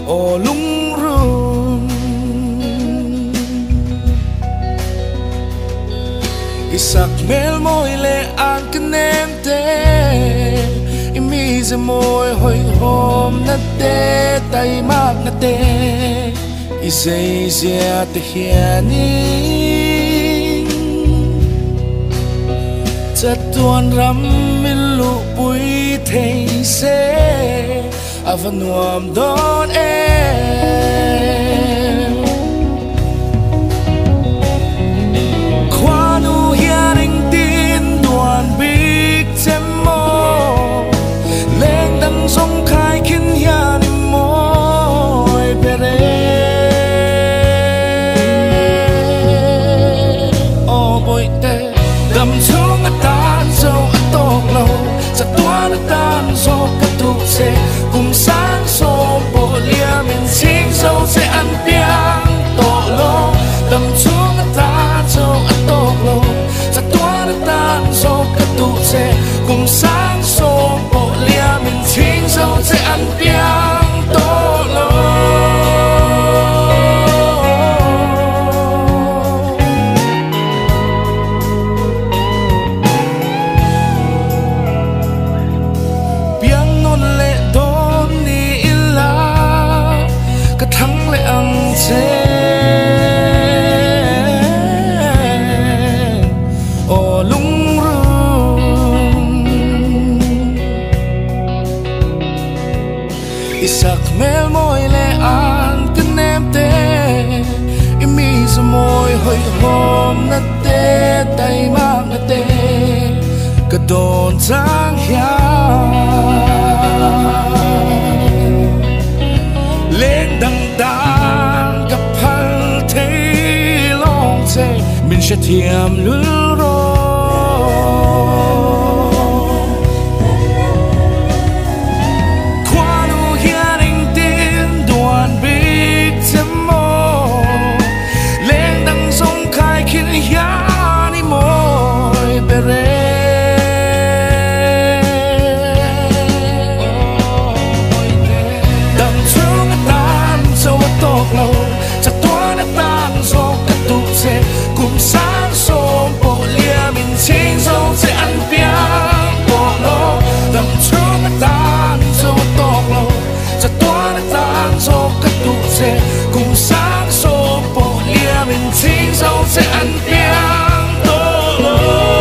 ô lung rung isak mel môi le an kenem te imi ze môi hoi hom na te tay mak na te isay sia te hianin chặt tuan ram min lu bụi thei se avan nuam don em khoa nu hianing tin tuan big chem mo lên đằng sông khai khiến hianing môi bere o boy te đầm xuống tan sâu tóc lâu sa tua tan so cắt tu se cùng sáng so bộ lia mình sinh sâu sẽ ăn piang to lo đầm xuống tan sâu tóc lâu sa tua tan so cắt tu se cùng sáng so bộ lia mình sinh sâu sẽ ăn piang to lo thắng lại ăn chén ô lung rung isak mel môi le an kenem te imi zo môi hoi hom na te tay mak na te ka don chang lên đằng đàn gặp hal thấy long xe mình sẽ thiềm lứa rồi qua nu hianing tin đoàn big chấm mô lên đằng sông khai khiến hiani môi bere lâu chặt tua đã tan do cắt tu se cùng sáng sớm bộ lia mình chính dâu sẽ ăn piang bộ lo đầm chuông đã tan do tóc lâu chặt tua đã tan do cắt tu se cùng sáng sớm bộ lia mình chính dâu sẽ ăn piang to lo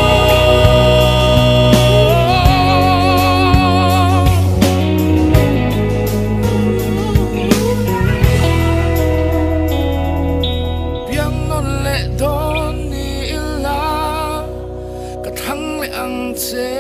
say